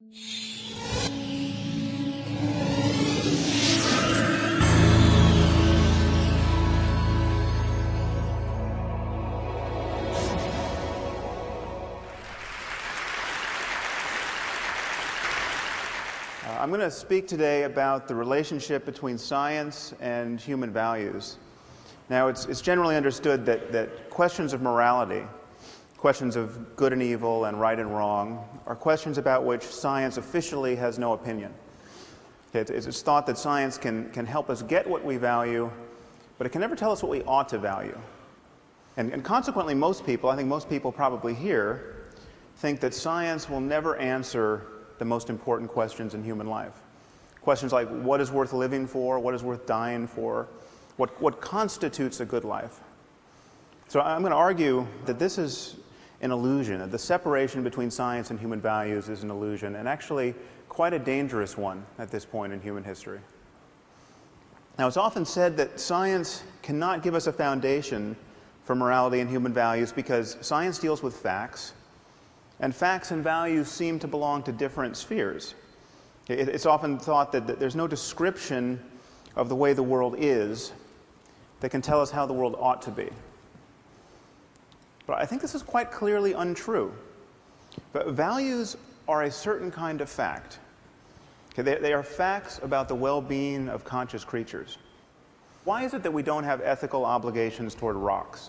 I'm going to speak today about the relationship between science and human values. Now, it's generally understood that questions of morality, questions of good and evil and right and wrong, are questions about which science officially has no opinion. It's thought that science can help us get what we value, but it can never tell us what we ought to value. And consequently, most people, I think most people probably here, think that science will never answer the most important questions in human life. Questions like, what is worth living for? What is worth dying for? What constitutes a good life? So I'm going to argue that this is an illusion, that the separation between science and human values is an illusion, and actually quite a dangerous one at this point in human history. Now, it's often said that science cannot give us a foundation for morality and human values because science deals with facts, and facts and values seem to belong to different spheres. It's often thought that there's no description of the way the world is that can tell us how the world ought to be. But I think this is quite clearly untrue. But values are a certain kind of fact. They are facts about the well-being of conscious creatures. Why is it that we don't have ethical obligations toward rocks?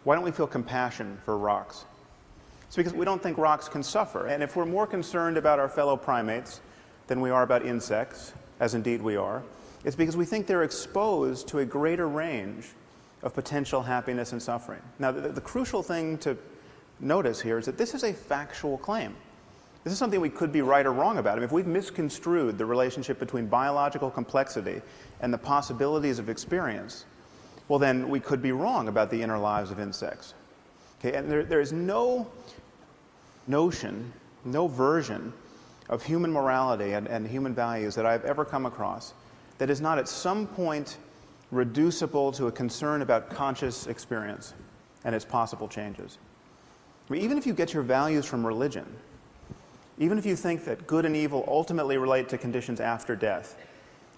Why don't we feel compassion for rocks? It's because we don't think rocks can suffer. And if we're more concerned about our fellow primates than we are about insects, as indeed we are, it's because we think they're exposed to a greater range of potential happiness and suffering. Now, the crucial thing to notice here is that this is a factual claim. This is something we could be right or wrong about. I mean, if we've misconstrued the relationship between biological complexity and the possibilities of experience, well, then we could be wrong about the inner lives of insects. Okay, and there is no notion, no version of human morality and human values that I've ever come across that is not at some point reducible to a concern about conscious experience and its possible changes. I mean, even if you get your values from religion, even if you think that good and evil ultimately relate to conditions after death,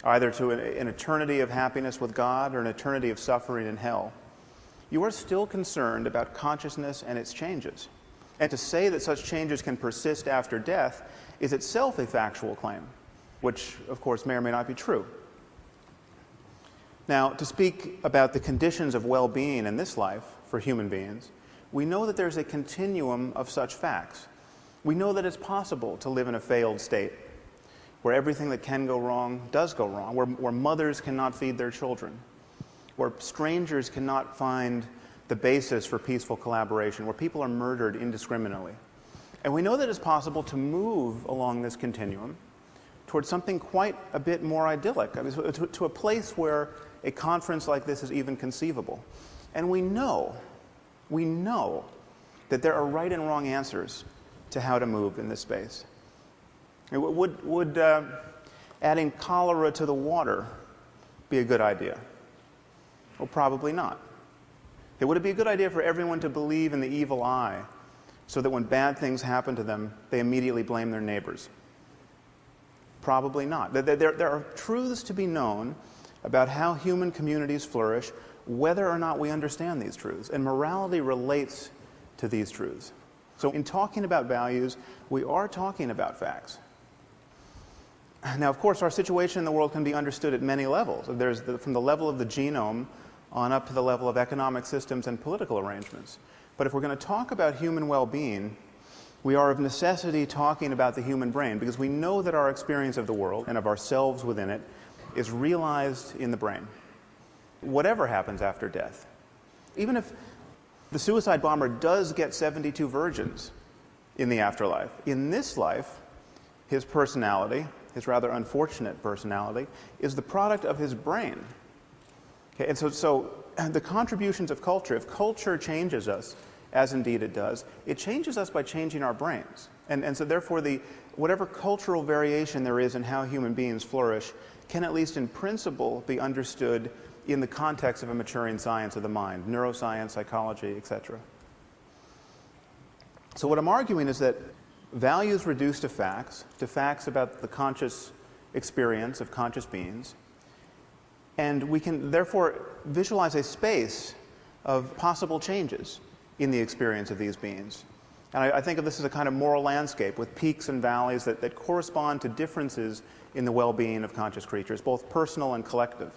either to an eternity of happiness with God or an eternity of suffering in hell, you are still concerned about consciousness and its changes. And to say that such changes can persist after death is itself a factual claim, which, of course, may or may not be true. Now, to speak about the conditions of well-being in this life for human beings, we know that there's a continuum of such facts. We know that it's possible to live in a failed state, where everything that can go wrong does go wrong, where mothers cannot feed their children, where strangers cannot find the basis for peaceful collaboration, where people are murdered indiscriminately. And we know that it's possible to move along this continuum towards something quite a bit more idyllic, I mean, to a place where a conference like this is even conceivable. And we know that there are right and wrong answers to how to move in this space. Would adding cholera to the water be a good idea? Well, probably not. Would it be a good idea for everyone to believe in the evil eye so that when bad things happen to them, they immediately blame their neighbors? Probably not. There are truths to be known about how human communities flourish, whether or not we understand these truths. And morality relates to these truths. So in talking about values, we are talking about facts. Now, of course, our situation in the world can be understood at many levels. There's from the level of the genome on up to the level of economic systems and political arrangements. But if we're going to talk about human well-being, we are of necessity talking about the human brain, because we know that our experience of the world and of ourselves within it is realized in the brain, whatever happens after death. Even if the suicide bomber does get 72 virgins in the afterlife, in this life, his personality, his rather unfortunate personality, is the product of his brain. Okay, and so the contributions of culture, if culture changes us, as indeed it does, it changes us by changing our brains. And so therefore, whatever cultural variation there is in how human beings flourish can, at least in principle, be understood in the context of a maturing science of the mind, neuroscience, psychology, etc. So what I'm arguing is that values reduced to facts about the conscious experience of conscious beings, and we can therefore visualize a space of possible changes in the experience of these beings. And I think of this as a kind of moral landscape with peaks and valleys that correspond to differences in the well-being of conscious creatures, both personal and collective.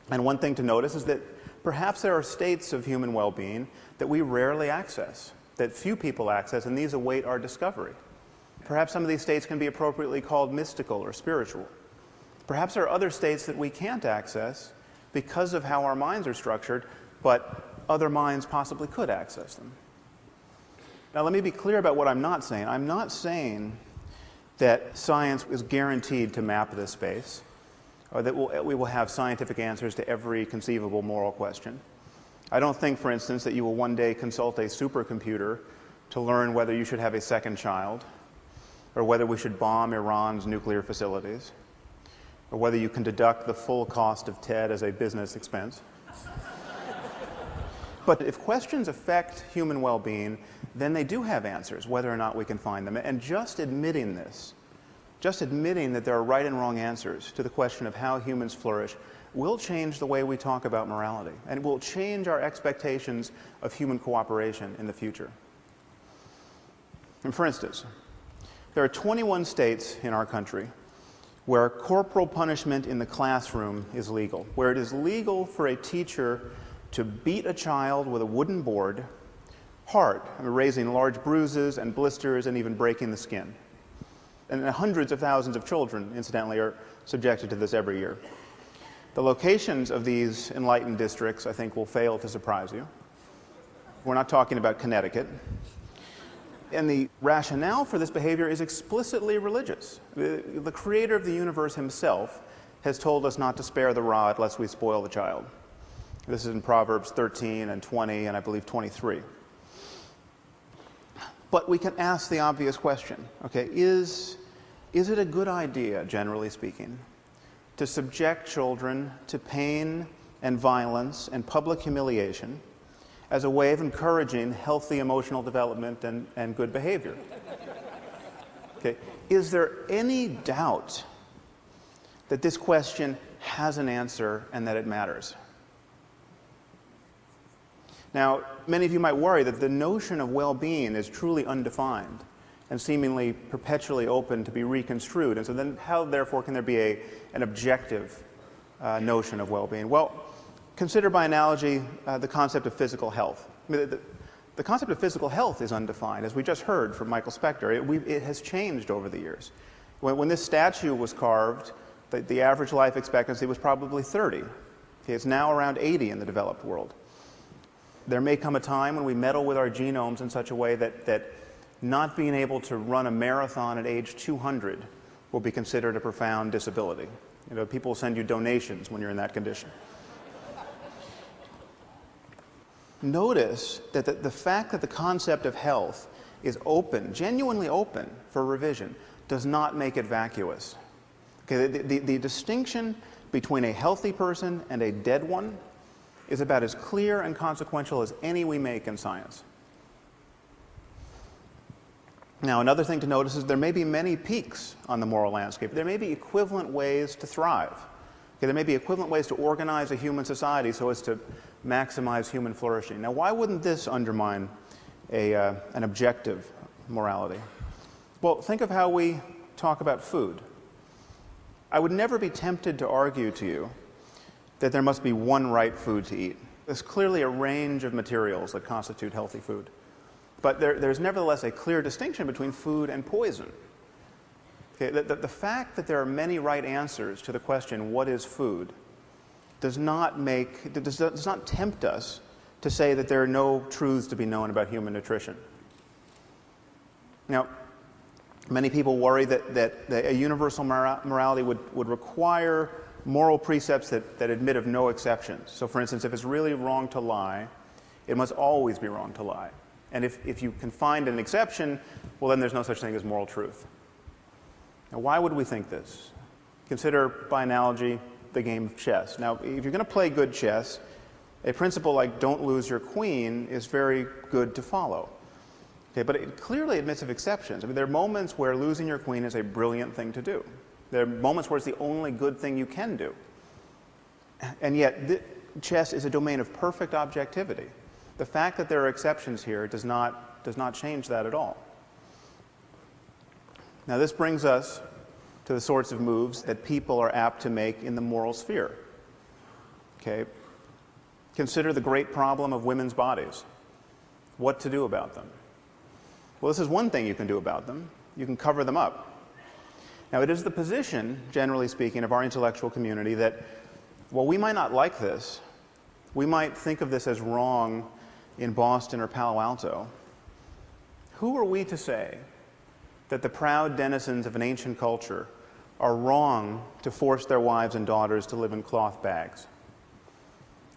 And one thing to notice is that perhaps there are states of human well-being that we rarely access, that few people access, and these await our discovery. Perhaps some of these states can be appropriately called mystical or spiritual. Perhaps there are other states that we can't access because of how our minds are structured, but other minds possibly could access them. Now, let me be clear about what I'm not saying. I'm not saying that science is guaranteed to map this space, or that we will have scientific answers to every conceivable moral question. I don't think, for instance, that you will one day consult a supercomputer to learn whether you should have a second child, or whether we should bomb Iran's nuclear facilities, or whether you can deduct the full cost of TED as a business expense. But if questions affect human well-being, then they do have answers, whether or not we can find them. And just admitting this, just admitting that there are right and wrong answers to the question of how humans flourish, will change the way we talk about morality, and it will change our expectations of human cooperation in the future. And for instance, there are 21 states in our country where corporal punishment in the classroom is legal, where it is legal for a teacher to beat a child with a wooden board hard, raising large bruises and blisters and even breaking the skin. And hundreds of thousands of children, incidentally, are subjected to this every year. The locations of these enlightened districts, I think, will fail to surprise you. We're not talking about Connecticut. And the rationale for this behavior is explicitly religious. The creator of the universe himself has told us not to spare the rod lest we spoil the child. This is in Proverbs 13 and 20 and I believe 23. But we can ask the obvious question, okay, is it a good idea, generally speaking, to subject children to pain and violence and public humiliation as a way of encouraging healthy emotional development and good behavior? Okay. Is there any doubt that this question has an answer and that it matters? Now, many of you might worry that the notion of well-being is truly undefined and seemingly perpetually open to be reconstrued. And so then how, therefore, can there be an objective notion of well-being? Well, consider by analogy the concept of physical health. I mean, the concept of physical health is undefined, as we just heard from Michael Spector. It has changed over the years. When this statue was carved, the average life expectancy was probably 30. Okay, it's now around 80 in the developed world. There may come a time when we meddle with our genomes in such a way that not being able to run a marathon at age 200 will be considered a profound disability. You know, people send you donations when you're in that condition. Notice that the fact that the concept of health is open, genuinely open for revision, does not make it vacuous. Okay, the distinction between a healthy person and a dead one is about as clear and consequential as any we make in science. Now, another thing to notice is there may be many peaks on the moral landscape. There may be equivalent ways to thrive. Okay, there may be equivalent ways to organize a human society so as to maximize human flourishing. Now, why wouldn't this undermine an objective morality? Well, think of how we talk about food. I would never be tempted to argue to you that there must be one right food to eat. There's clearly a range of materials that constitute healthy food. But there's nevertheless a clear distinction between food and poison. Okay, the fact that there are many right answers to the question, what is food, does not tempt us to say that there are no truths to be known about human nutrition. Now, many people worry that a universal morality would require moral precepts that admit of no exceptions. So, for instance, if it's really wrong to lie, it must always be wrong to lie. And if you can find an exception, well, then there's no such thing as moral truth. Now, why would we think this? Consider, by analogy, the game of chess. Now, if you're going to play good chess, a principle like don't lose your queen is very good to follow. Okay, but it clearly admits of exceptions. I mean, there are moments where losing your queen is a brilliant thing to do. There are moments where it's the only good thing you can do. And yet, chess is a domain of perfect objectivity. The fact that there are exceptions here does not change that at all. Now, this brings us to the sorts of moves that people are apt to make in the moral sphere. Okay? Consider the great problem of women's bodies. What to do about them? Well, this is one thing you can do about them. You can cover them up. Now, it is the position, generally speaking, of our intellectual community that, while we might not like this, we might think of this as wrong in Boston or Palo Alto. Who are we to say that the proud denizens of an ancient culture are wrong to force their wives and daughters to live in cloth bags?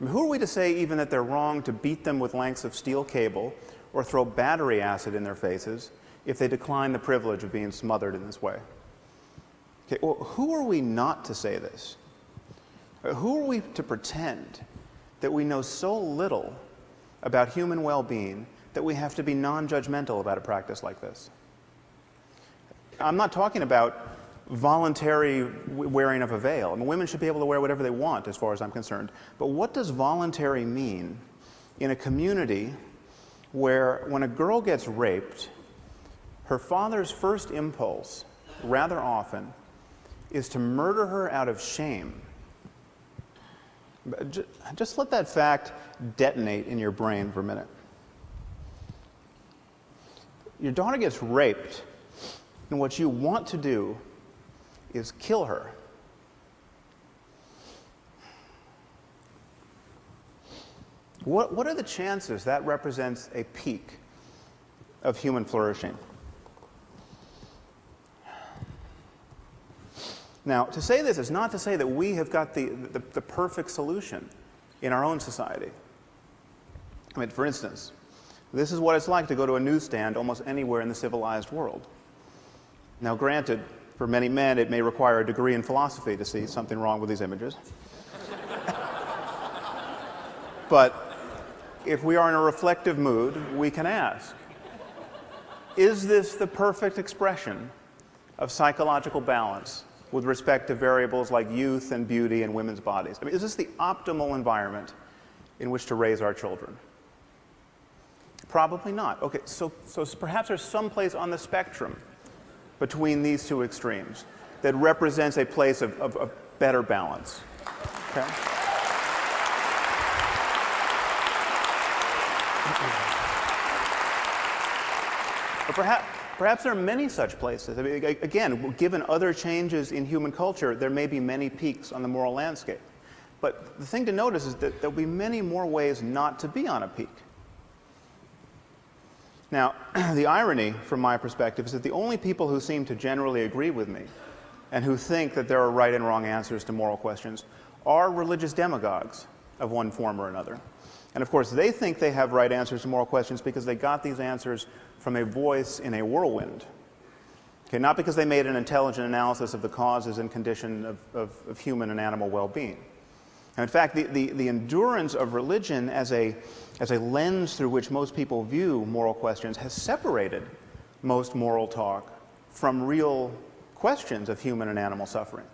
I mean, who are we to say even that they're wrong to beat them with lengths of steel cable or throw battery acid in their faces if they decline the privilege of being smothered in this way? Okay, well, who are we not to say this? Who are we to pretend that we know so little about human well-being that we have to be non-judgmental about a practice like this? I'm not talking about voluntary wearing of a veil. I mean, women should be able to wear whatever they want, as far as I'm concerned. But what does voluntary mean in a community where, when a girl gets raped, her father's first impulse, rather often, is to murder her out of shame? Just let that fact detonate in your brain for a minute. Your daughter gets raped, and what you want to do is kill her. What are the chances that represents a peak of human flourishing? Now, to say this is not to say that we have got the perfect solution in our own society. I mean, for instance, this is what it's like to go to a newsstand almost anywhere in the civilized world. Now, granted, for many men, it may require a degree in philosophy to see something wrong with these images. But if we are in a reflective mood, we can ask, is this the perfect expression of psychological balance with respect to variables like youth and beauty and women's bodies? I mean, is this the optimal environment in which to raise our children? Probably not. Okay, so perhaps there's some place on the spectrum between these two extremes that represents a place of better balance. Okay? But perhaps there are many such places. I mean, again, given other changes in human culture, there may be many peaks on the moral landscape. But the thing to notice is that there'll be many more ways not to be on a peak. Now, the irony, from my perspective, is that the only people who seem to generally agree with me and who think that there are right and wrong answers to moral questions are religious demagogues of one form or another. And of course, they think they have right answers to moral questions because they got these answers from a voice in a whirlwind. Okay, not because they made an intelligent analysis of the causes and condition of human and animal well-being. And in fact, the endurance of religion as a lens through which most people view moral questions has separated most moral talk from real questions of human and animal suffering.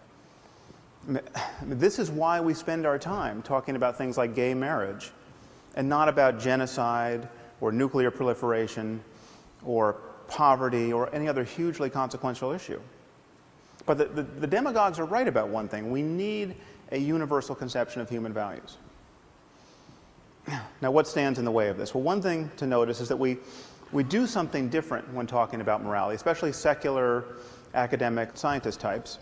This is why we spend our time talking about things like gay marriage and not about genocide or nuclear proliferation or poverty or any other hugely consequential issue. But the demagogues are right about one thing. We need a universal conception of human values. Now, what stands in the way of this? Well, one thing to notice is that we do something different when talking about morality, especially secular, academic, scientist types.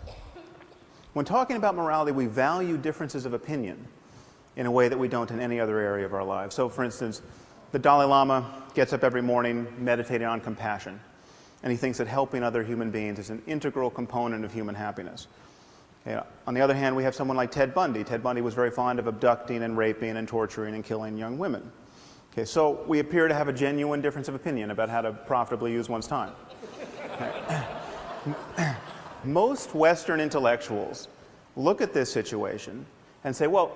When talking about morality, we value differences of opinion in a way that we don't in any other area of our lives. So, for instance, the Dalai Lama gets up every morning meditating on compassion, and he thinks that helping other human beings is an integral component of human happiness. Okay. On the other hand, we have someone like Ted Bundy. Ted Bundy was very fond of abducting and raping and torturing and killing young women. Okay, so we appear to have a genuine difference of opinion about how to profitably use one's time. Okay. Most Western intellectuals look at this situation and say, well,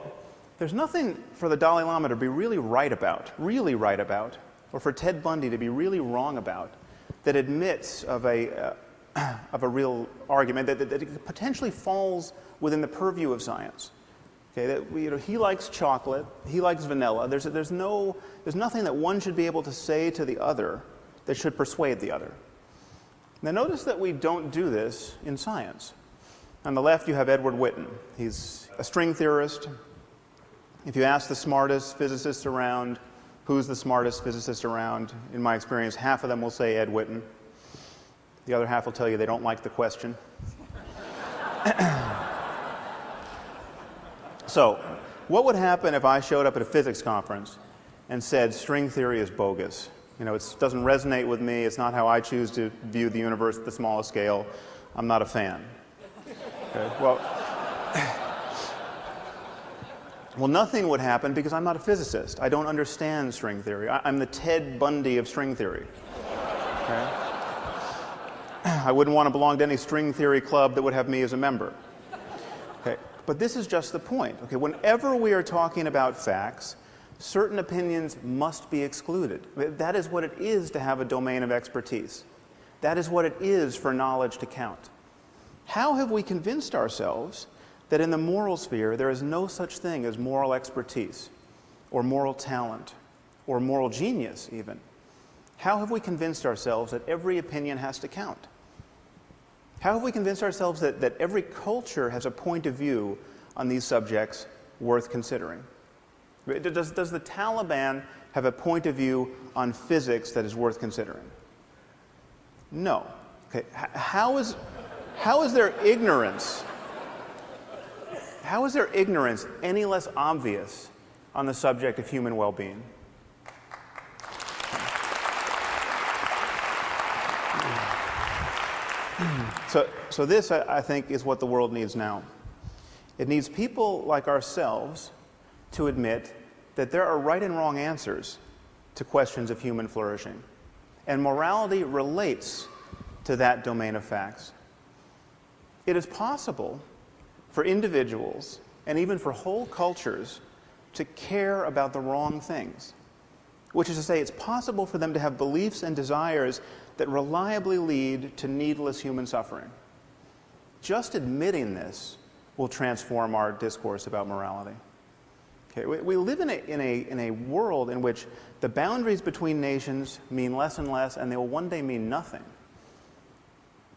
there's nothing for the Dalai Lama to be really right about, or for Ted Bundy to be really wrong about, that admits of a real argument that it potentially falls within the purview of science. Okay, that he likes chocolate, he likes vanilla. There's nothing that one should be able to say to the other that should persuade the other. Now notice that we don't do this in science. On the left you have Edward Witten. He's a string theorist. If you ask the smartest physicists around, who's the smartest physicist around, in my experience, half of them will say Ed Witten. The other half will tell you they don't like the question. So, what would happen if I showed up at a physics conference and said string theory is bogus? It doesn't resonate with me. It's not how I choose to view the universe at the smallest scale. I'm not a fan. Okay, well, nothing would happen because I'm not a physicist. I don't understand string theory. I'm the Ted Bundy of string theory. Okay? I wouldn't want to belong to any string theory club that would have me as a member. Okay? But this is just the point. Okay? Whenever we are talking about facts, certain opinions must be excluded. That is what it is to have a domain of expertise. That is what it is for knowledge to count. How have we convinced ourselves that in the moral sphere there is no such thing as moral expertise, or moral talent, or moral genius even? How have we convinced ourselves that every opinion has to count? How have we convinced ourselves that every culture has a point of view on these subjects worth considering? Does the Taliban have a point of view on physics that is worth considering? No. Okay. How is their ignorance any less obvious on the subject of human well-being? So this, I think, is what the world needs now. It needs people like ourselves to admit that there are right and wrong answers to questions of human flourishing. And morality relates to that domain of facts. It is possible for individuals, and even for whole cultures, to care about the wrong things. Which is to say, it's possible for them to have beliefs and desires that reliably lead to needless human suffering. Just admitting this will transform our discourse about morality. Okay, we live in a world in which the boundaries between nations mean less and less, and they will one day mean nothing.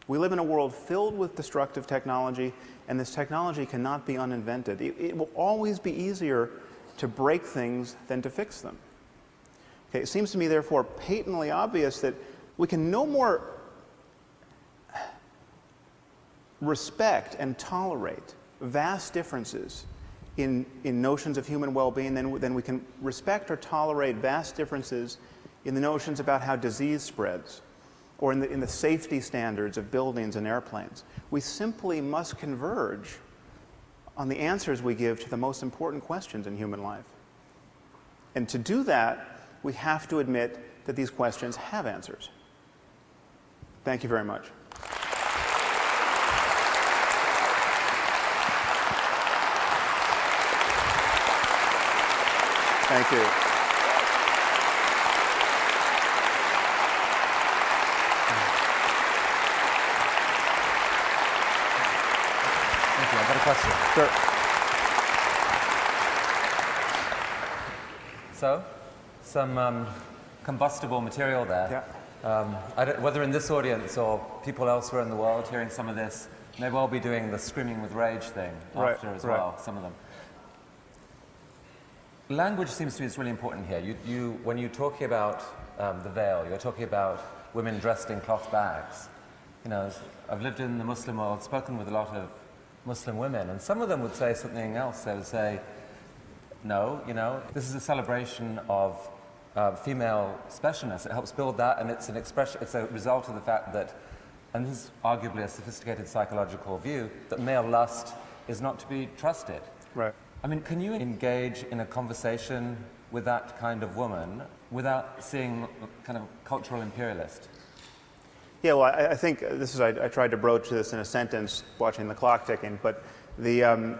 We live in a world filled with destructive technology, and this technology cannot be uninvented. It will always be easier to break things than to fix them. Okay, it seems to me, therefore, patently obvious that we can no more respect and tolerate vast differences in notions of human well-being than we can respect or tolerate vast differences in the notions about how disease spreads, or in the safety standards of buildings and airplanes. We simply must converge on the answers we give to the most important questions in human life. And to do that, we have to admit that these questions have answers. Thank you very much. Thank you. I've got a question. Sure. So, some combustible material there. Yeah. Whether in this audience or people elsewhere in the world hearing some of this may well be doing the screaming with rage thing after as well, some of them. Language seems to me is really important here. When you're talking about the veil, you're talking about women dressed in cloth bags. I've lived in the Muslim world, spoken with a lot of Muslim women, and some of them would say something else. They would say, no, this is a celebration of female specialness. It helps build that, and it's an expression, it's a result of the fact that, and this is arguably a sophisticated psychological view, that male lust is not to be trusted. Right. I mean, can you engage in a conversation with that kind of woman without seeing kind of cultural imperialist? Yeah, well, I think I tried to broach this in a sentence watching the clock ticking, but the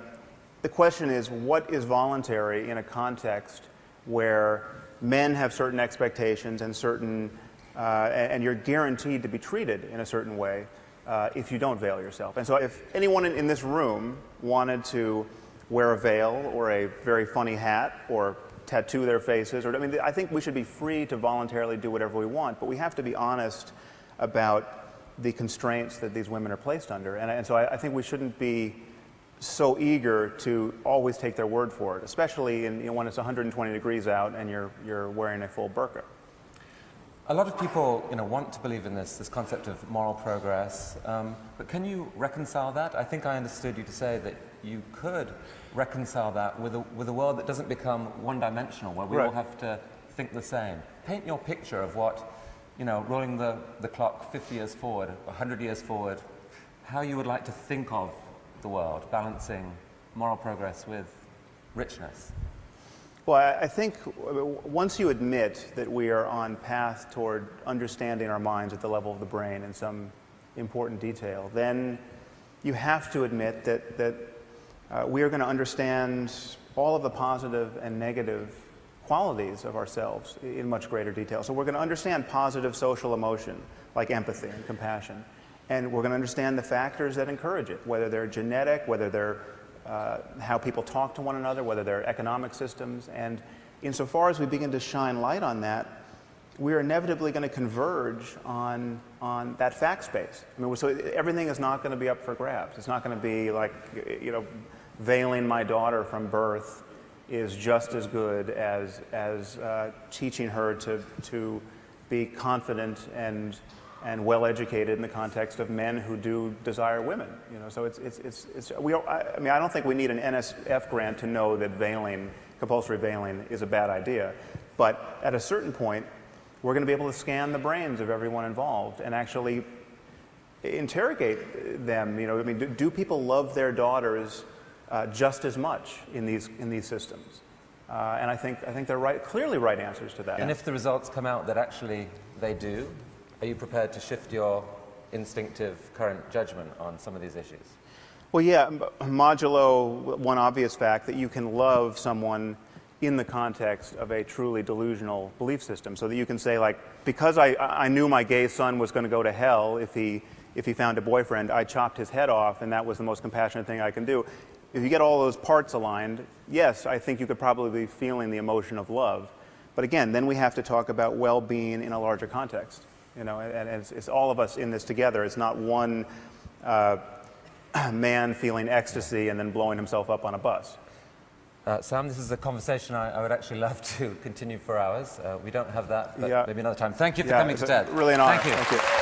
question is, what is voluntary in a context where men have certain expectations and and you're guaranteed to be treated in a certain way if you don't veil yourself. And so if anyone in this room wanted to wear a veil or a very funny hat or tattoo their faces, I mean, I think we should be free to voluntarily do whatever we want, but we have to be honest about the constraints that these women are placed under. And so I think we shouldn't be so eager to always take their word for it, especially when it's 120 degrees out and you're wearing a full burqa. A lot of people, want to believe in this concept of moral progress, but can you reconcile that? I think I understood you to say that you could reconcile that with a world that doesn't become one-dimensional, where we Right. all have to think the same. Paint your picture of what, rolling the clock 50 years forward, 100 years forward, how you would like to think of the world, balancing moral progress with richness. Well, I think once you admit that we are on path toward understanding our minds at the level of the brain in some important detail, then you have to admit that we are going to understand all of the positive and negative qualities of ourselves in much greater detail. So we're going to understand positive social emotion, like empathy and compassion. And we're going to understand the factors that encourage it, whether they're genetic, whether they're how people talk to one another, whether they're economic systems. And insofar as we begin to shine light on that, we're inevitably going to converge on that fact space. I mean, so everything is not going to be up for grabs. It's not going to be like, veiling my daughter from birth is just as good as teaching her to be confident and well-educated in the context of men who do desire women. So I don't think we need an NSF grant to know that compulsory veiling, is a bad idea. But at a certain point, we're going to be able to scan the brains of everyone involved and actually interrogate them. Do people love their daughters just as much in these systems? And I think they're clearly right answers to that. And if the results come out that actually they do, are you prepared to shift your instinctive current judgment on some of these issues? Well, yeah, modulo one obvious fact that you can love someone in the context of a truly delusional belief system, so that you can say, like, because I knew my gay son was going to go to hell if he found a boyfriend, I chopped his head off, and that was the most compassionate thing I can do. If you get all those parts aligned, yes, I think you could probably be feeling the emotion of love. But again, then we have to talk about well-being in a larger context. And it's all of us in this together. It's not one man feeling ecstasy and then blowing himself up on a bus. Sam, this is a conversation I would actually love to continue for hours. We don't have that, but Yeah. maybe another time. Thank you for coming to TED. Really an honor. Thank you. Thank you.